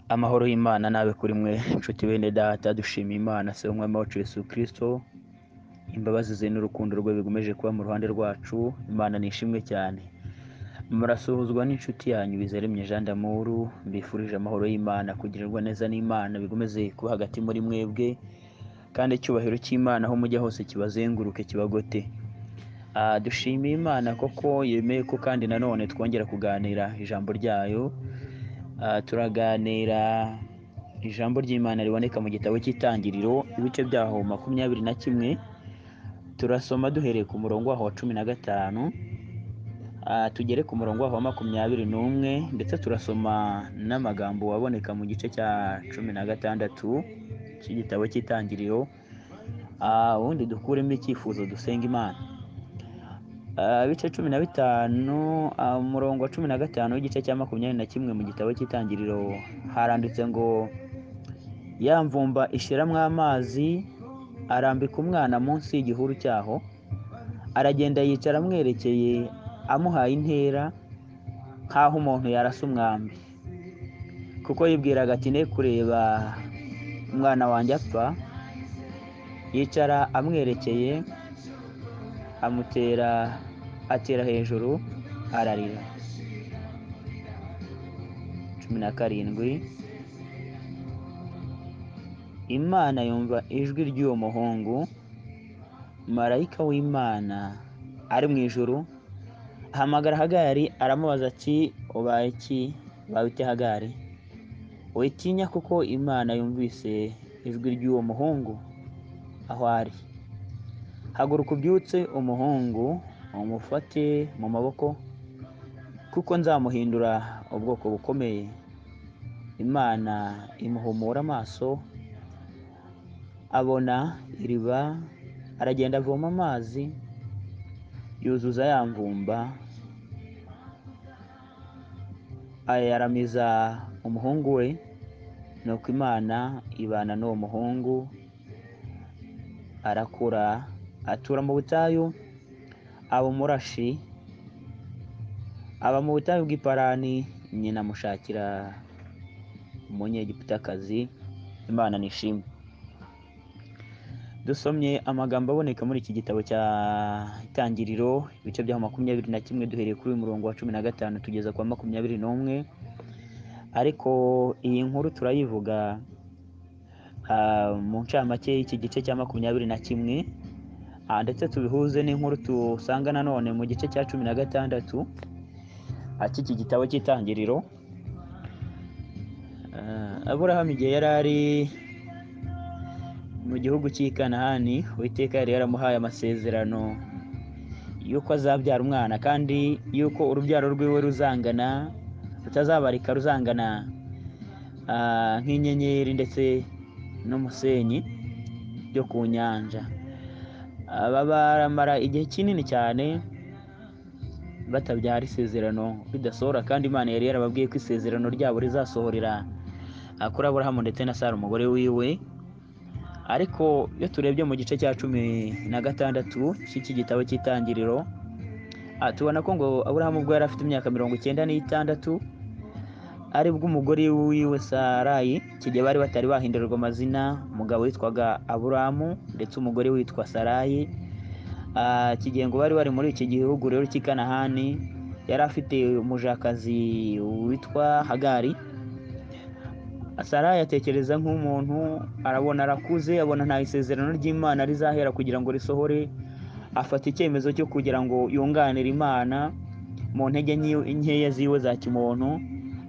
Amahoro y'Imana nabe kuri mwe nshuti bene data, dushima Imana se umwami wacu Yesu Kristo, imbabazi ze n'urukundo rwe bigumeje kuba mu ruhande rwacu. Imana nishimwe cyane. Murasuhuzwa n'inshuti yanyu Bizaremye Jean d'Amour, mbifurije amahoro y'Imana, kugirirwa neza n'Imana bigomeze kuba hagati muri mwebwe, kandi icyubahiro cy'Imana aho mujya hose kibazenguruke kibagote. Dushimiye Imana koko yemeye ko kandi nanone twongera kuganira ijambo ryayo. Turaganira ijambo ry'Imana riboneka mu gitabo cy'Itangiriro, ibice byaho 21. Turasoma duhereye ku murongo waho wa 15, tugere ku murongo waho wa 21, ndetse turasoma n'amagambo aboneka mu gice cya 16 cy'igitabo cy'Itangiriro, ubundi dukuremo icyifuzo dusenga Imana. Ibice 15, umurongo wa 15 w'igice cya 21 mu gitabo cy'Itangiriro haranditse ngo, ya mvumba ishiramo amazi, arambika umwana munsi y'igihuru cyaho, aragenda yicara amwerekeye, amuhaye intera nk'aho umuntu yarasa umwambi, kuko yibwiraga ati ne kureba umwana wanjye apfa. Yicara amwerekeye, atera hejuru, ararira. 17, Imana yumva ijwi ry'uwo muhungu, marayika w'Imana ari mu ijuru ahamagara Hagari, aramubaza ati, ubaye iki? Ubaye Hagari? Witinya, kuko Imana yumvise ijwi ry'uwo muhungu aho ari. Haguruka ubyutse umuhungu, umufate mu maboko, kuko nzamuhindura ubwoko bukomeye. Imana imuhumura amaso, abona iriba, aragenda avoma amazi, yuzuza ya mvumba, ayaramiza umuhungu we. Nuko Imana ibana n'uwo muhungu, arakura, atura mu butayu, aba umurashi, aba mu butayu bw'Iparani. Nyina amushakira umunyegiputakazi. Imana nishimwe. Dusomye amagambo aboneka muri iki gitabo cya Itangiriro, ibice bya 21, duhereye kuri uyu murongo wa 15 tugeza kwa 21. Ariko iyi nkuru turayivuga mu ncamake y'iki gice cya 21, ndetse tubihuze n'inkuru tusanga nanone mu gice cya 16 cy'iki gitabo cy'Itangiriro. Aburahamu igihe yari ari mu gihugu cy'i Kanahani, Uwiteka yari yaramuhaye amasezerano y'uko azabyara umwana, kandi y'uko urubyaro rwiwe rutazabarika, ruzangana nk'inyenyeri ndetse n'umusenyi byo ku nyanja. Baramara igihe kinini cyane batabyara, isezerano ridasohora, kandi Imana yari yarababwiye ko isezerano ryabo rizasohorera kuri Aburahamu ndetse na Sara umugore wiwe. Ariko iyo turebye mu gice cya 16 cy'iki gitabo cy'Itangiriro, tubona ko ngo Aburahamu ubwo yari afite imyaka 96, aribwo umugore wiwe Sarayi, iki gihe bari batari bahindurirwa amazina, umugabo witwaga Aburahamu ndetse umugore witwa Sarayi. Iki gihe ngo bari muri iki gihugu rero cy'i Kanahani, yari afite umujakazi witwa Hagari. Sarayi atekereza nk'umuntu, arabona arakuze, abona nta isezerano ry'Imana rizahera kugira ngo risohore. Afata icyemezo cyo kugira ngo yunganire Imana mu ntege nkeya ziwe za kimuntu,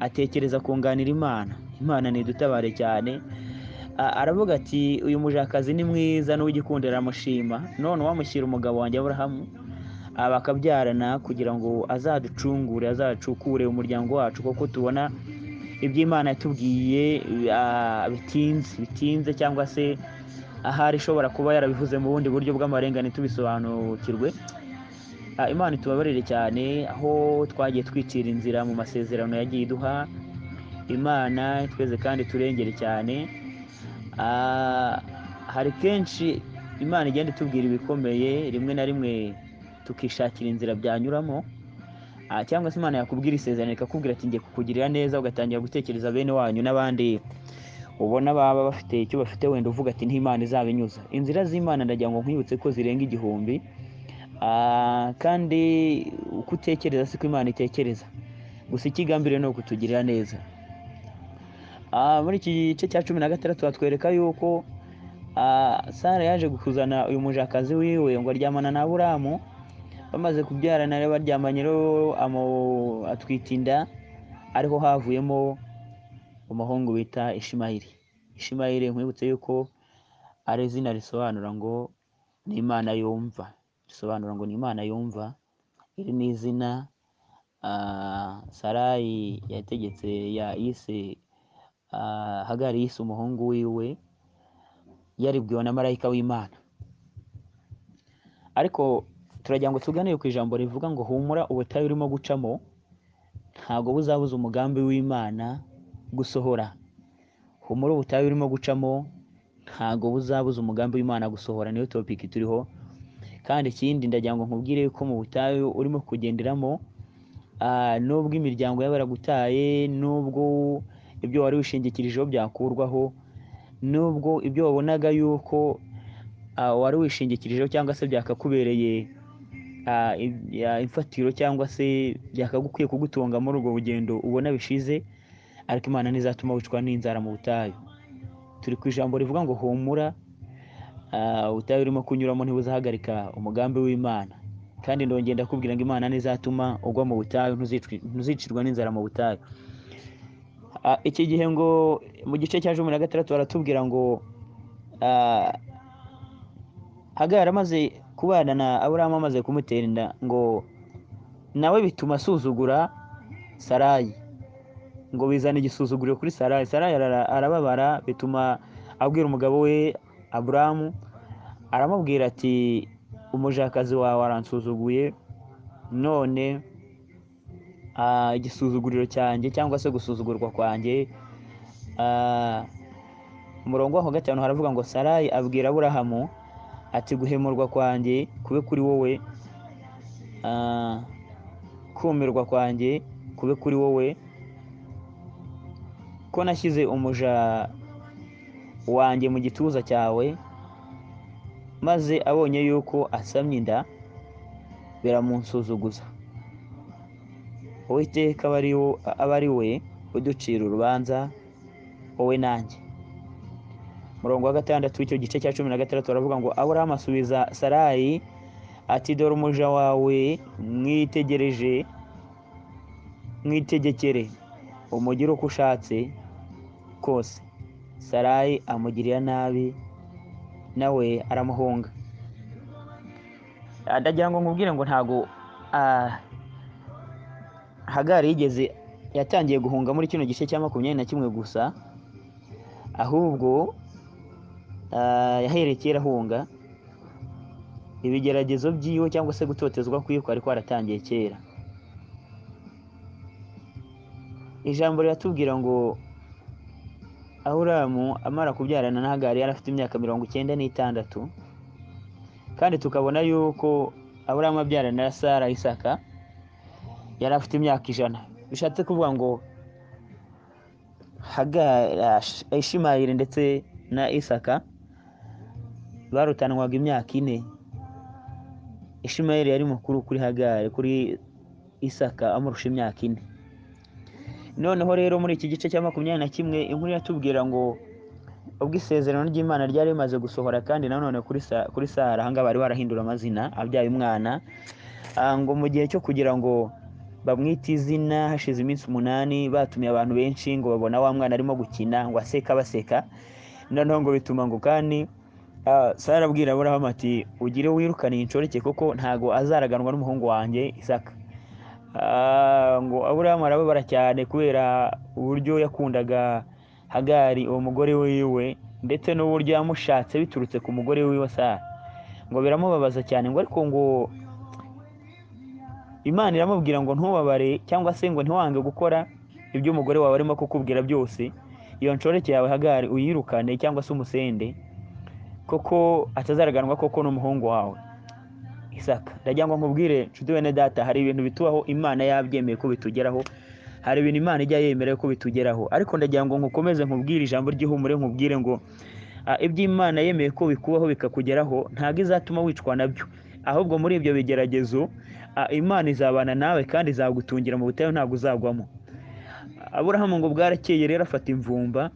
atekereza kunganira Imana. Imana nidutabare cyane. Aravuga ati, uyu mujakazi ni mwiza n'uw'igikundiro, aramushima, none wamushyira umugabo wanjye Aburahamu, bakabyarana, kugira ngo azaducungure, azacukure umuryango wacu, kuko tubona iby'Imana yatubwiye bitinze, cyangwa se ahari ishobora kuba yarabivuze mu bundi buryo bw'amarengane tubisobanukirwe. Imana itubabarire cyane aho twagiye twicira inzira mu masezerano yagiye iduha. Imana tweze kandi turengere cyane. Hari kenshi Imana igenda itubwira ibikomeye, rimwe na rimwe tukishakira inzira byanyuramo, cyangwa se Imana yakubwira isezerano ikakubwira ati ngiye kukugirira neza, ugatangira gutekereza bene wanyu n'abandi ubona baba bafite icyo bafite, wenda uvuga ati n'Imana izabinyuza. Inzira z'Imana ndagira ngo nkwibutse ko zirenga igihumbi, kandi uko utekereza siko Imana itekereza, gusa ikigambiriye ni ukutugirira neza. Muri iki gice cya 16 batwereka yuko Sara yaje kuzana uyu mujakazi wiwe ngo aryamana na Aburamu, bamaze kubyarana baryamanye rero atwita inda, ariho havuyemo umuhungu bita Ishimayeli. Ishimayeli nkwibutse yuko ari izina risobanura ngo ni Imana yumva, risobanura ngo ni Imana yumva. Iri ni izina Sarayi yategetse yise Hagari, yise umuhungu wiwe yaribwiwe na marayika w'Imana. Ariko turagira ngo tuganire ku ijambo rivuga ngo humura, ubutayu urimo gucamo ntabwo buzabuza umugambi w'Imana gusohora. Humura, ubutayu urimo gucamo ntabwo buzabuza umugambi w'Imana gusohora, niyo topic turiho. Kandi ikindi ndagira ngo nkubwire ko mu butayu urimo kugenderamo, nubwo imiryango y'abaragutaye, nubwo ibyo wari wishingikirijeho byakurwaho, nubwo ibyo wabonaga yuko wari wishingikirijeho cyangwa se byakakubereye imfatiro cyangwa se byakagukwiye kugutunga muri urwo rugendo ubona bishize, ariko Imana ntizatuma wicwa n'inzara mu butayu. Turi ku ijambo rivuga ngo humura, ubutayu urimo kunyuramo ntibuzahagarika umugambi w'Imana. Kandi ndongera ndakubwira ngo Imana ntizatuma ugwa mu butayu, ntuzicirwa n'inzara mu butayu. Iki gihe ngo mu gice cya 16 baratubwira ngo Hagari amaze kubana na Aburamu, amaze kumutera inda, ngo nawe bituma asuzugura Sarayi, ngo bizana igisuzuguriro kuri Sarayi. Sarayi arababara, bituma abwira umugabo we Aburamu, aramubwira ati umujakazi wawe aransuzuguye, none igisuzuguriro cyanjye cyangwa se gusuzugurwa kwanjye. Umurongo wa 5 haravuga ngo Sarayi abwira Aburahamu ati guhemurwa kwanjye kube kuri wowe, kumirwa kwanjye kube kuri wowe, ko nashyize umuja wanjye mu gituza cyawe. Maze abonye yuko asamye inda biramunsuzuguza. Uwiteka aba ari we uducira urubanza, wowe nanjye. Murongo wa 6 w'icyo gice cya 16 baravuga ngo Aburahamu asubiza Sarayi ati dore umuja wawe mwitegekere umugire uko ushatse kose. Sarayi amugirira nabi, nawe aramuhunga. Ndagira ngo nkubwire ngo ntago Hagari yatangiye guhunga muri kino gice cya 21 gusa, ahubwo yahereye kera ahunga. Ibigeragezo byiwe cyangwa se gutotezwa kwiwe kwari kwaratangiye kera. Ijambo riratubwira ngo Aburamu amara kubyarana na Hagari yari afite imyaka 96, kandi tukabona yuko Aburamu abyarana na Sara Isaka yari afite imyaka 100. Bishatse kuvuga ngo Ishimayeli ndetse na Isaka barutanwaga imyaka 4. Ishimayeli yari mukuru kuri Hagari, kuri Isaka amurusha imyaka 4. Noneho rero muri iki gice cya 21 inkuru yatubwira ngo ubwo isezerano ry'Imana ryari rimaze gusohora, kandi nanone kuri Sara hanga bari barahindura amazina, abyaye umwana, ngo mu gihe cyo kugira ngo bamwita izina hashize iminsi 8, batumiye abantu benshi ngo babona wa mwana arimo gukina, ngo aseka baseka. Noneho ngo bituma ngo kandi Sara abwira Aburahamu ati ugire wirukane inshoreke kuko ntago azaraganwa n'umuhungu wanjye Isaka. Ngo Aburahamu arababara cyane kubera uburyo yakundaga Hagari, uwo mugore wiwe, ndetse n'uburyo yamushatse biturutse ku mugore wiwe Sara. Ngo biramubabaza cyane, ngo ariko ngo Imana iramubwira ngo ntubabare cyangwa se ngo ntiwange gukora ibyo umugore wawe arimo kukubwira byose. Iyo nshoreke yawe Hagari uyirukane cyangwa se umusende, koko atazaraganwa koko n'umuhungu wawe Isaka. Ndagira ngo nkubwire nshuti bene data, hari ibintu bitubaho Imana yabyemeye ko bitugeraho, hari ibintu Imana ijya yemera ko bitugeraho, ariko ndagira ngo nkukomeze nkubwire ijambo ry'ihumure, nkubwire ngo ibyo Imana yemeye ko bikubaho bikakugeraho ntabwo izatuma wicwa nabyo, ahubwo muri ibyo bigeragezo Imana izabana nawe kandi izagutungira mu butayu, ntabwo uzagwamo. Aburahamu ngo bwarakeye rero afata imvumba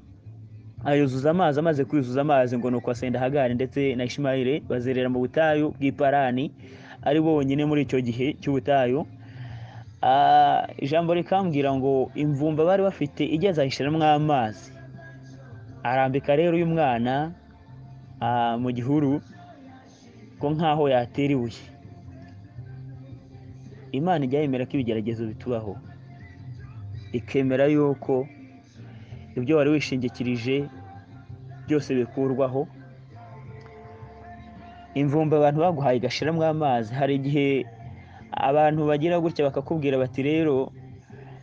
ayuzuza amazi, amaze kuyuzuza amazi ngo nuko asenda Hagari ndetse na Ishimayeli bazerera mu butayu bw'Iparani ari bonyine muri icyo gihe cy'ubutayu. Ijambo rikambwira ngo imvumba bari bafite igeze ahishiramwo amazi, arambika rero uyu mwana mu gihuru ko nkaho yatera ibuye. Imana ijya yemera ko ibigeragezo bitubaho, ikemera yuko ibyo wari wishingikirije byose bikurwaho. Imvumba abantu baguhaye igashiramo amazi, hari igihe abantu bagira gutya bakakubwira bati rero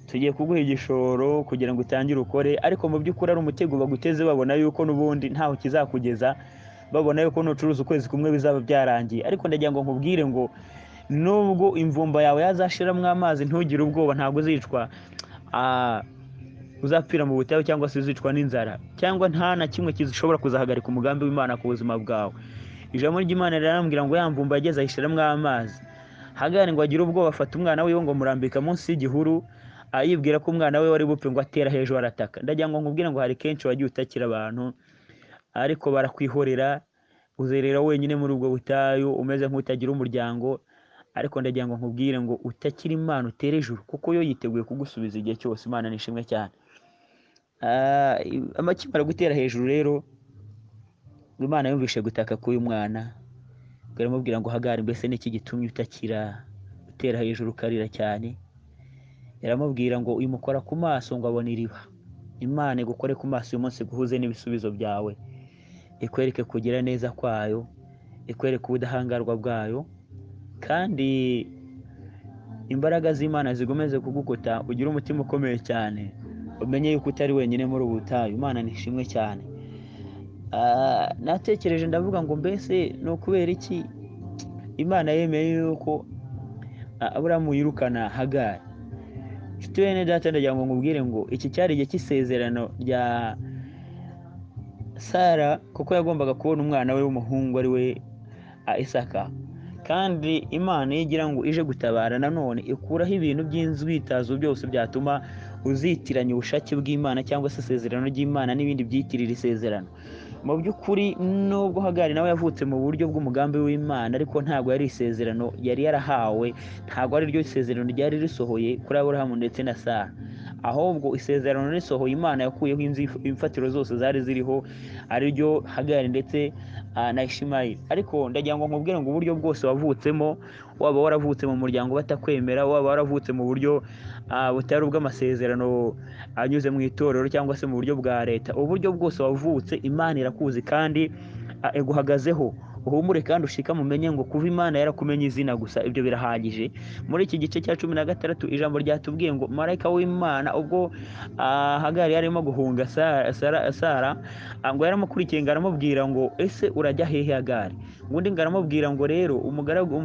tugiye kuguha igishoro kugira ngo utangire ukore, ariko mu by'ukuri ari umutego baguteze, babona yuko n'ubundi ntaho kizakugeza, babona yuko nucuruza ukwezi kumwe bizaba byarangiye. Ariko ndagira ngo nkubwire ngo nubwo imvumba yawe yazashiramo amazi ntugire ubwoba, ntabwo uzicwa uzapfira mu butayu cyangwa se uzicwa n'inzara, cyangwa nta na kimwe kizishobora kuzahagarika umugambi w'Imana ku buzima bwawe. Ijambo ry'Imana rirambwira ngo ya mvumba yageze ayishiramo amazi. Hagari ngo agire ubwoba, afata umwana we ngo murambika munsi y'igihuru, yibwira ko umwana we wari bupfe, ngo atera hejuru arataka. Ndagira ngo nkubwire ngo hari kenshi wagiye utakira abantu ariko barakwihorera, uzerera wenyine muri ubwo butayu umeze nk'utagira umuryango, ariko ndagira ngo nkubwire ngo utakira Imana utere ejuru, kuko yo yiteguye kugusubiza igihe cyose. Imana nishimwe cyane. Amakimara gutera hejuru rero, Imana yumvishe gutaka k'uyu mwana, iramubwira ngo Hagari, mbese niki gitumye utakira utera hejuru ukarira cyane? Iramubwira ngo uyimukora ku maso ngo abone iriba. Imana igukore ku maso uyu munsi, guhuze n'ibisubizo byawe, ikwereke kugira neza kwayo, ikwereke ubudahangarwa bwayo, kandi imbaraga z'Imana zigomeze kugukota, ugire umutima ukomeye cyane, umenye yuko utari wenyine muri ubu butayu. Imana nishimwe cyane. Natekereje ndavuga ngo mbese ni ukubera iki Imana yemeye yuko Aburahamu yirukana Hagari? Nshuti bene data, ndagira ngo nkubwire ngo iki cyari igihe cy'isezerano rya Sara, kuko yagombaga kubona umwana we w'umuhungu ari we Isaka. Kandi Imana igira ngo ije gutabara, nanone ikuraho ibintu by'inzwitazo byose byatuma uzitiranya ubushake bw'Imana cyangwa se isezerano ry'Imana n'ibindi byitirira isezerano. Mu by'ukuri nubwo Hagari nawe yavutse mu buryo bw'umugambi w'Imana, ariko ntabwo yari isezerano yari yarahawe, ntabwo ari ryo isezerano ryari risohoye kuri Aburahamu ndetse na Sara, ahubwo isezerano risohoye Imana yakuyeho imfatiro zose zari ziriho, ari ryo Hagari ndetse na Ishimayeli. Ariko ndagira ngo nkubwire ngo uburyo bwose wavutsemo, waba waravutse mu muryango batakwemera, waba waravutse mu buryo butari ubw'amasezerano anyuze mu itorero cyangwa se mu buryo bwa leta, uburyo bwose wavutse Imana irakuzi kandi iguhagazeho. Uhumure kandi ushikame, umenye ngo kuva Imana yarakumenye izina gusa, ibyo birahagije. Muri iki gice cya 16 ijambo ryatubwiye ngo marayika w'Imana ubwo Hagari yarimo guhunga Sara, ngo yaramukurikiye ngo aramubwira ngo ese urajya hehe Hagari? Ubundi ngo aramubwira ngo rero umugaragu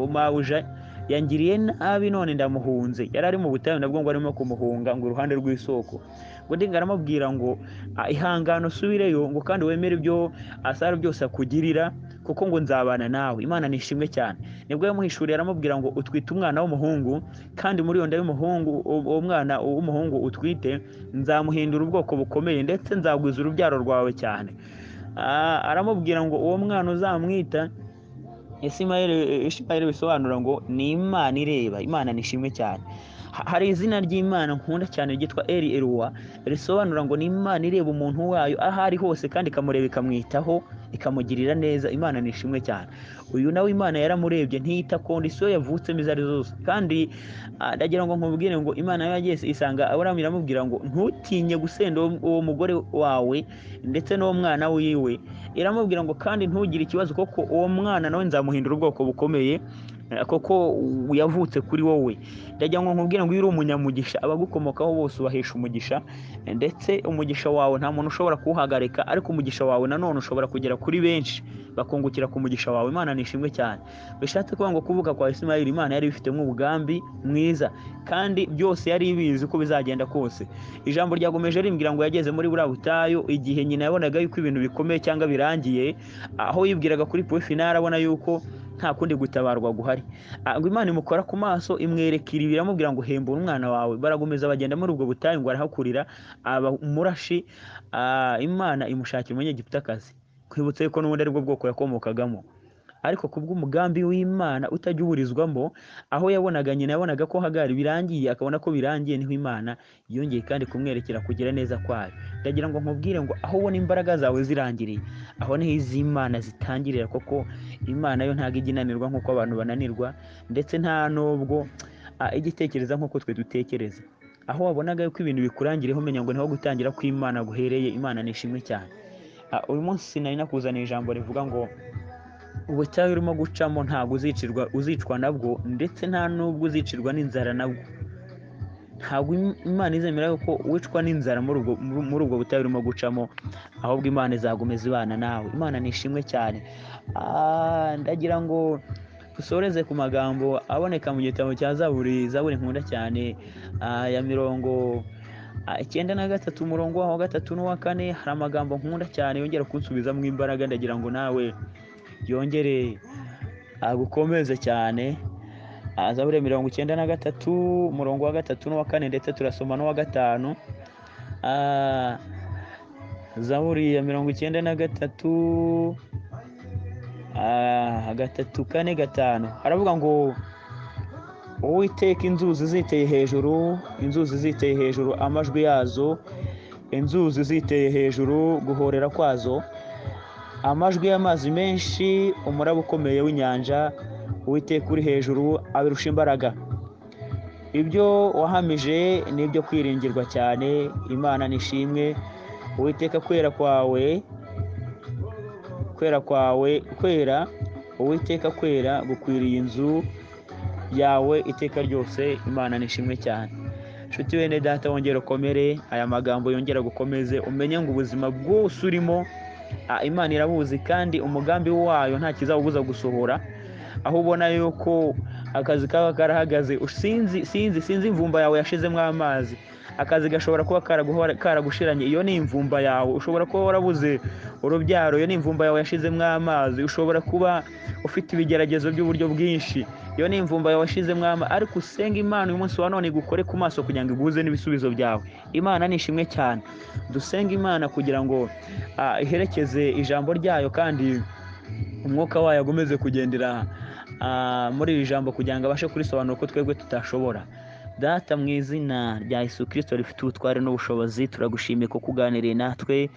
mawuja yangiriye nabi, none ndamuhunze. Yari ari mu butayu nabwo ngo arimo kumuhunga ngo iruhande rw'isoko. Ubundi ngo aramubwira ngo ihangane usubireyo, ngo kandi wemere ibyo Sara byose akugirira, kuko ngo nzabana nawe. Imana nishimwe cyane. Nibwo yamuhishuriye aramubwira ngo utwite umwana w'umuhungu, kandi muri iyo nda y'umuhungu, uwo mwana w'umuhungu utwite nzamuhindura ubwoko bukomeye, ndetse nzagwiza urubyaro rwawe cyane. Aramubwira ngo uwo mwana uzamwita Ishimayeli, bisobanura ngo ni Imana ireba. Imana nishimwe cyane. Hari izina ry'Imana nkunda cyane ryitwa Eli Eruwa, risobanura ngo ni Imana ireba umuntu wayo aho ari hose, kandi ikamureba ikamwitaho, ikamugirira neza. Imana nishimwe cyane. Uyu nawe Imana yaramurebye, ntiyita kondisiyo yavutsemo izo ari zose. Kandi ndagira ngo nkubwire ngo Imana yagiye isanga Aburahamu, iramubwira ngo ntutinye gusenda uwo mugore wawe ndetse n'uwo mwana wiwe. Iramubwira ngo kandi ntugire ikibazo, kuko uwo mwana nawe nzamuhindura ubwoko bukomeye, koko yavutse kuri wowe. Ndagira ngo nkubwire ngo iyo uri umunyamugisha abagukomokaho bose ubahesha umugisha, ndetse umugisha wawe nta muntu ushobora kuwuhagarika, ariko umugisha wawe nanone ushobora kugera kuri benshi bakungukira ku mugisha wawe. Imana nishimwe cyane. Bishatse kuvuga ngo kuvuka kwa Ismaili Imana yari ifitemo umugambi mwiza, kandi byose yari ibizi uko bizagenda kose. Ijambo ryagomeje rimbwira ngo yageze muri buriya butayu igihe nyina yabonaga yuko ibintu bikomeye cyangwa birangiye, aho yibwiraga kuri point finale abona yuko nta kundi gutabarwa guhari, ngo Imana imukora ku maso imwereka iri biramubwira ngo hembura umwana wawe. Baragomeza bagenda muri ubwo butayu ngo arahakurira aba umurashi. Imana imushakira umunyegiputakazi, kwibutsa yuko n'ubundi ari bwo bwoko yakomokagamo, ariko kubw'umugambi w'Imana utajya uburizwamo, aho yabonaga nyina yabonaga ko Hagari birangiye akabona ko birangiye, niho Imana yongeye kandi kumwerekera kugira neza kwayo. Ndagira ngo nkubwire ngo aho ubona imbaraga zawe zirangiriye, aho niho iz'Imana zitangirira. Koko Imana yo ntabwo ijya inanirwa nk'uko abantu bananirwa, ndetse nta nubwo ijya itekereza nk'uko twe dutekereza. Aho wabonaga yuko ibintu bikurangireho, umenya ngo niho gutangira kw'Imana guhereye. Imana nishimwe cyane. Uyu munsi nari nakuzaniye ijambo rivuga ngo ubutayu urimo gucamo ntabwo uzicwa nabwo, ndetse nta nubwo uzicirwa n'inzara nabwo. Ntabwo Imana izemera yuko wicwa n'inzara muri ubwo butayu urimo gucamo, ahubwo Imana izagomeza ibana nawe. Imana nishimwe cyane. Ndagira ngo dusoreze ku magambo aboneka mu gitabo cya Zaburi nkunda cyane, ya 93 umurongo wa 3 n'uwa 4. Hari amagambo nkunda cyane yongera kunsubizamo imbaraga. Ndagira ngo nawe yongere agukomeze cyane. Zaburi 93 umurongo wa 3 n'uwa 4, ndetse turasoma n'uwa 5. Zaburi ya 93 3, 4, 5 haravuga ngo Uwiteka inzuzi ziteye hejuru, inzuzi ziteye hejuru amajwi yazo, inzuzi ziteye hejuru guhorera kwazo, amajwi y'amazi menshi, umuraba ukomeye w'inyanja. Uwiteka uri hejuru abirusha imbaraga. Ibyo wahamije ni ibyo kwiringirwa cyane. Imana nishimwe. Uwiteka kwera Uwiteka kwera gukwiriye inzu yawe iteka ryose. Imana nishimwe cyane. Nshuti bene data, wongera ukomere. Aya magambo yongera gukomeze, umenye ngo ubuzima bwose urimo Imana irabuzi, kandi umugambi wayo nta kizabubuza gusohora. Aho ubona yuko akazi kaba karahagaze, sinzi imvumba yawe yashizemo amazi, akazi gashobora kuba karagushiranye, iyo ni imvumba yawe. Ushobora kuba warabuze urubyaro, iyo ni imvumba yawe yashizemo amazi. Ushobora kuba ufite ibigeragezo by'uburyo bwinshi, iyo ni imvumba yawe yashizemo amazi. Ariko usenga Imana uyu munsi wa none igukore ku maso kugira ngo iguze n'ibisubizo byawe. Imana nishimwe cyane. Dusenga Imana kugira ngo iherekeze ijambo ryayo, kandi umwuka wayo agomeze kugendera muri iri jambo kugira ngo abashe kurisobanura uko twebwe tutashobora. Data, mu izina rya Yesu Kristo rifite ubutware n'ubushobozi, turagushimiye ko kuganiriye natwe.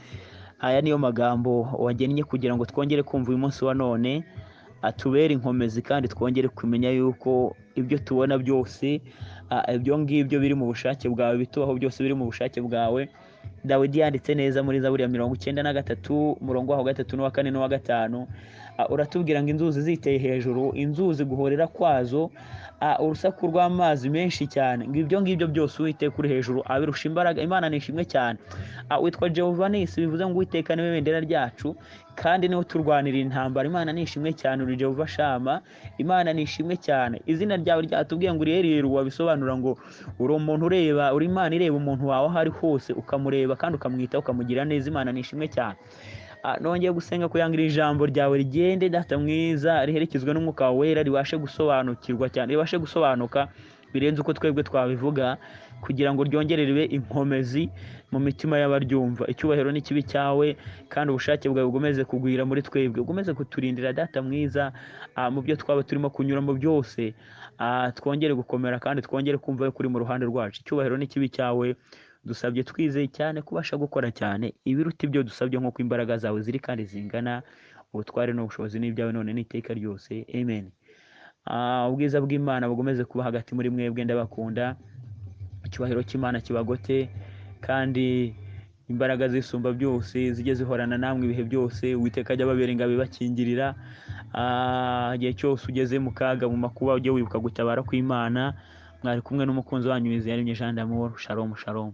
Aya niyo magambo wagennye kugira ngo twongere kumva uyu munsi wa none, atubere inkomezi, kandi twongere kumenya yuko ibyo tubona byose ibyo ngibyo biri mu bushake bwawe, bitubaho byose biri mu bushake bwawe. Dawidi yanditse neza muri Zaburi ya 93 umurongo wa 3 n'uwa 4 n'uwa 5. Uratubwira ngo inzuzi ziteye hejuru, inzuzi guhorera kwazo, urusaku rw'amazi menshi cyane. Ngo ibyo ngibyo byose Uwiteka uri hejuru abirusha imbaraga. Imana nishimwe cyane. Witwa Jehova Nisi, bivuze ngo Uwiteka niwe bendera ryacu, kandi niwe turwanira intambara. Imana nishimwe cyane. Uri Jehova Shama. Imana nishimwe cyane. Izina ryawe ryatubwiye ngo urihereru, wabisobanura ngo uri umuntu ureba, uri Imana ireba umuntu wawe aho ari hose, ukamureba kandi ukamwita, ukamugira neza. Imana nishimwe cyane. Nongeye gusenga kuyangira ijambo ryawe rigende Data mwiza, riherekezwe n'umwuka wera, ribashe gusobanukirwa cyane, ribashe gusobanuka birenze uko twebwe twabivuga, kugira ngo ryongere ribe inkomezi mu mitima y'abaryumva. Icyubahiro n'ikibi cyawe, kandi ubushake bwawe bugomeze kugwira muri twebwe, ugomeze kuturindira Data mwiza mu byo twaba turimo kunyuramo byose. Twongere gukomera, kandi twongere kumva ko uri mu ruhande rwacu. Icyubahiro n'ikibi cyawe dusabye twizeye cyane kubasha gukora cyane ibiruta ibyo dusabye, nk'uko imbaraga zawe ziri kandi zingana. Ubutware n'ubushobozi n'ibyawe none n'iteka ryose. Amen. Ubwiza bw'Imana bugomeze kuba hagati muri mwebwe. Ndabakunda. Icyubahiro cy'Imana kibagote, kandi imbaraga zisumba byose zijye zihorana namwe ibihe byose. Uwiteka ajya ababera ingabo ibakingirira, igihe cyose ugeze mu kaga, mu makuba, ujye wibuka gutabara kw'Imana. Mwari kumwe n'umukunzi wanyu Wizeyaremye Jean d'Amour. Shalom shalom.